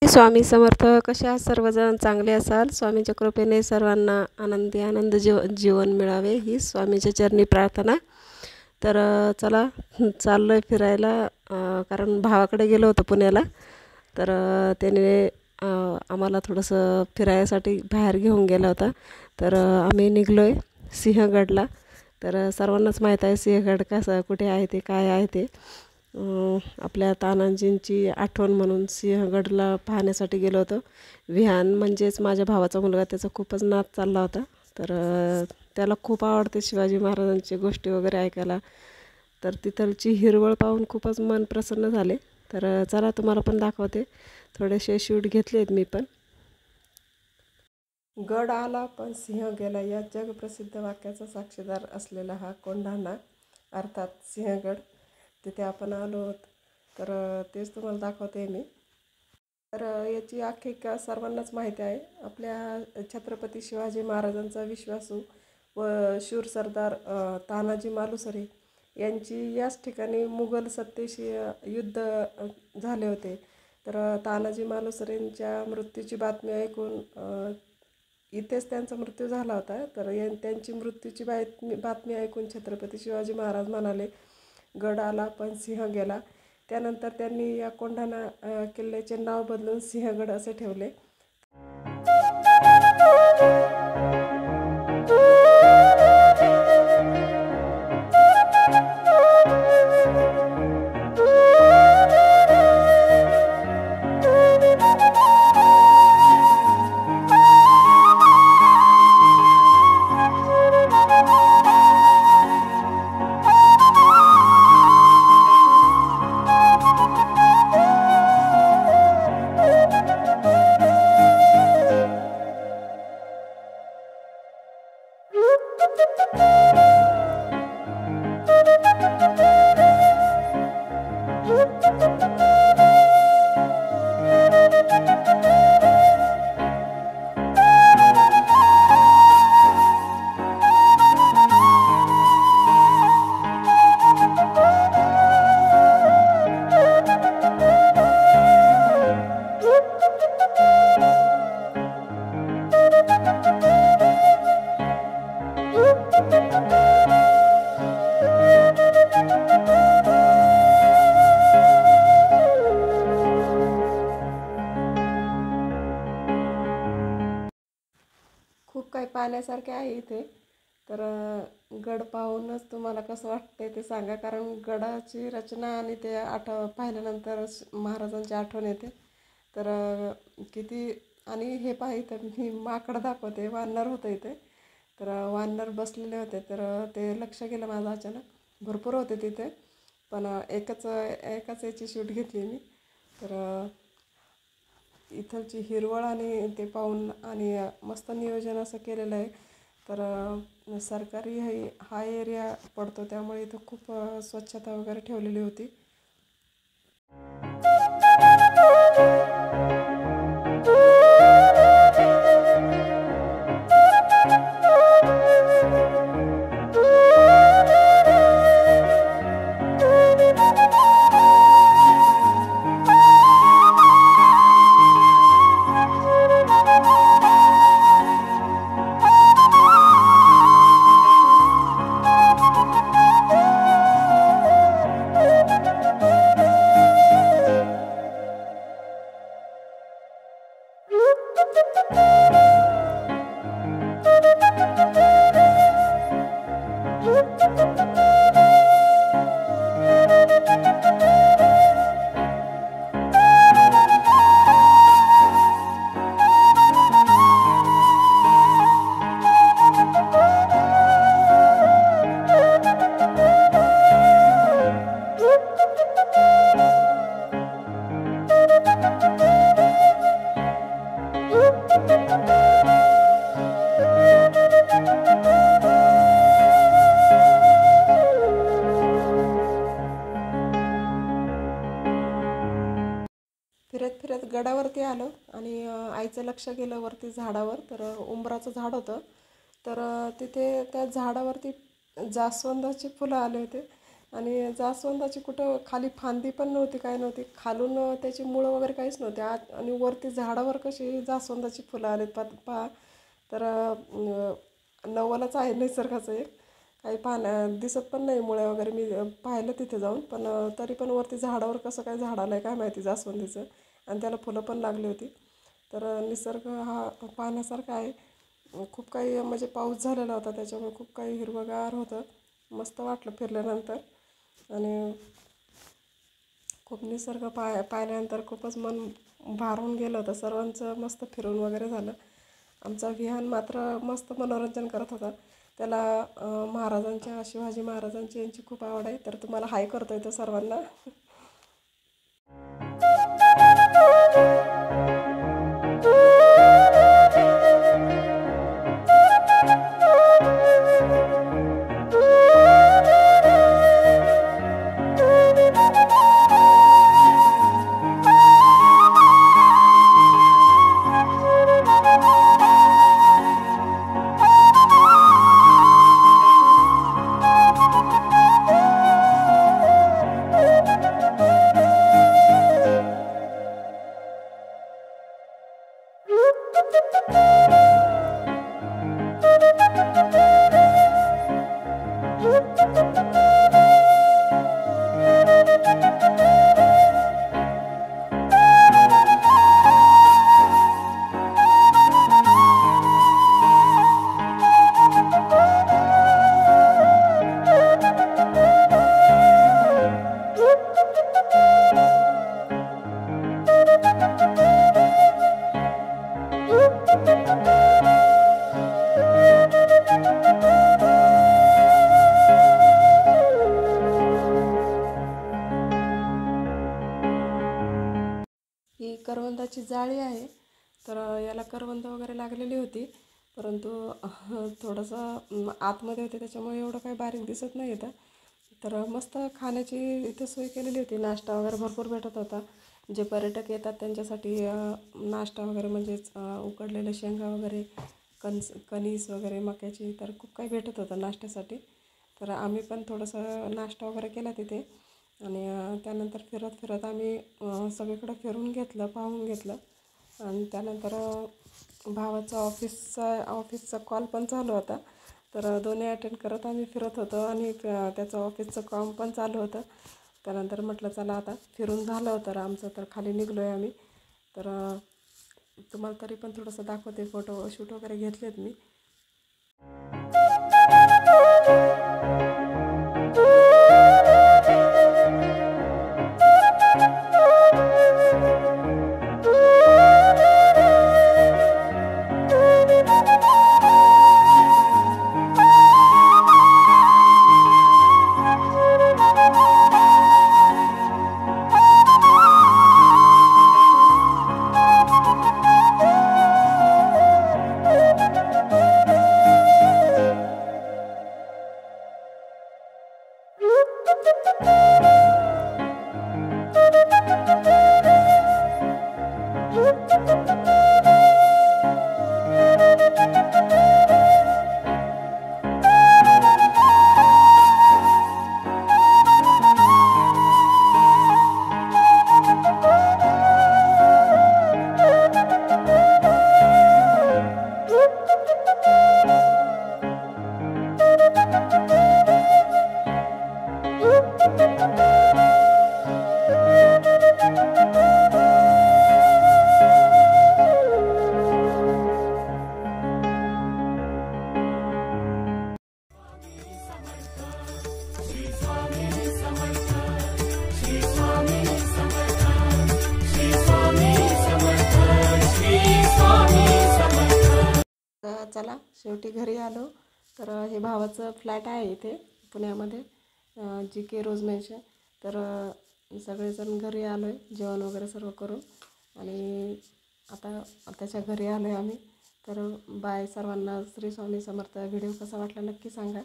स्वामी समर्थ. कसे आहात सर्वजण? चांगले असाल. स्वामींच्या कृपेने सर्वांना आनंद जीवन मिळावे ही स्वामींच्या चरणी प्रार्थना. तर चला चाललो आहे फिरायला, कारण भावाकडे गेलो होतो पुण्याला. तर त्याने आम्हाला थोडंसं फिरायसाठी बाहेर घेऊन गेला होता. तर आम्ही निघलो आहे सिंहगडला. तर सर्वांनाच माहीत आहे सिंहगड कसं कुठे आहे ते काय आहे ते. आपल्या तानाजींची आठवण म्हणून सिंहगडला पाहण्यासाठी गेलो होतो. विहान म्हणजेच माझ्या भावाचा मुलगा, त्याचा खूपच नाद चालला होता. तर त्याला खूप आवडते शिवाजी महाराजांची गोष्टी वगैरे ऐकायला. तर तिथलची हिरवळ पाहून खूपच मन प्रसन्न झाले. तर चला तुम्हाला पण दाखवते. थोडेसे शूट घेतले आहेत मी पण. गड आला पण सिंह गेला या जगप्रसिद्ध वाक्याचा साक्षीदार असलेला हा कोंढाणा अर्थात सिंहगड, तिथे आपण आलो आहोत. तर तेच तुम्हाला दाखवते मी. तर याची आख्यायिका सर्वांनाच माहिती आहे. आपल्या छत्रपती शिवाजी महाराजांचा विश्वासू व शूर सरदार तानाजी मालुसरे यांची याच ठिकाणी मुघल सत्तेशी युद्ध झाले होते. तर तानाजी मालुसरेंच्या मृत्यूची बातमी ऐकून इथेच त्यांचा मृत्यू झाला होता. तर त्यांची मृत्यूची बातमी ऐकून छत्रपती शिवाजी महाराज म्हणाले, गड आला पण सिंह गेला. त्यानंतर त्यांनी या कोंढाणा किल्ल्याचे नाव बदलून सिंहगड असे ठेवले. खूप काही पाहण्यासारखे आहे इथे. तर गड पाहूनच तुम्हाला कसं वाटते ते सांगा, कारण गडाची रचना आणि ते पाहिल्यानंतर महाराजांची आठवण येते. तर किती. आणि हे इथं मी माकड दाखवते, वानर होतं इथे. तर वानर बसलेले होते. तर ते लक्ष गेलं माझं अचानक. भरपूर होते तिथे, पण एकाच याची शूट घेतली मी. तर इथलची हिरवळ आणि ते पाहून आणि मस्त नियोजन असं केलेलं आहे. तर सरकारी हा एरिया पडतो, त्यामुळे इथं खूप स्वच्छता वगैरे ठेवलेली होती. फिरत फिरत गडावरती आलो आणि आईचं लक्ष गेलं वरती झाडावर. तर उंबराचं झाड होतं. तर तिथे त्या झाडावरती जास्वंदाची फुलं आले होते आणि जास्वंदाची कुठं खाली फांदी पण नव्हती, काय नव्हती, खालून त्याची मुळं वगैरे काहीच नव्हते आत, आणि वरती झाडावर कशी जास्वंदाची फुलं आलेत पहा. तर नवलच आहे निसर्गाचं एक. काही दिसत पण नाही मुळे वगैरे, मी पाहिलं तिथे जाऊन, पण तरी पण वरती झाडावर कसं काय झाड आलं आहे काय माहिती जास्वंदीचं, आणि त्याला फुलं पण लागली होती. तर निसर्ग हा पाहण्यासारखा आहे. खूप काही म्हणजे पाऊस झालेला होता त्याच्यामुळे खूप काही हिरवंगार होतं, मस्त वाटलं फिरल्यानंतर. आणि खूप निसर्ग पाहिल्यानंतर खूपच मन भारून गेलं होतं. सर्वांचं मस्त फिरून वगैरे झालं. आमचा विहान मात्र मस्त मनोरंजन करत होता. त्याला महाराजांच्या, शिवाजी महाराजांची यांची खूप आवड आहे, तर तुम्हाला हाय करतोय तो सर्वांना. ही करवंदाची जाळी आहे. तर याला करवंद वगैरे लागलेली होती, परंतु थोडंसं आतमध्ये होते त्याच्यामुळे एवढं काही बारीक दिसत नाही येतं. तर मस्त खाण्याची इथं सोय केलेली होती. नाश्ता वगैरे भरपूर भेटत होता. जे पर्यटक येतात त्यांच्यासाठी नाश्ता वगैरे म्हणजेच उकडलेले शेंगा वगैरे, कणीस वगैरे मक्याची, तर खूप काही भेटत होतं नाश्त्यासाठी. तर आम्ही पण थोडंसं नाश्ता वगैरे केला तिथे. आणि त्यानंतर फिरत फिरत आम्ही सगळीकडं फिरून घेतलं, पाहून घेतलं. आणि त्यानंतर भावाचा ऑफिसचा कॉल पण चालू होता. तर दोन्ही अटेंड करत आम्ही फिरत होतो, आणि त्याचं ऑफिसचं काम पण चालू होतं. त्यानंतर म्हटलं चला आता फिरून झालं तर आमचं, तर खाली निघलो आहे आम्ही. तर तुम्हाला तरी पण थोडंसं दाखवते, फोटो शूट वगैरे घेतलेत मी. चला शेवटी घरी आलो. तर हे भावाचं फ्लॅट आहे इथे पुण्यामध्ये, GK रोज मेन्शन. तर सगळेजण घरी आलो आहे, जेवण वगैरे सर्व करून, आणि आता त्याच्या घरी आलो आहे आम्ही. तर बाय सर्वांना. श्री स्वामी समर्थ. व्हिडिओ कसा वाटला नक्की सांगा.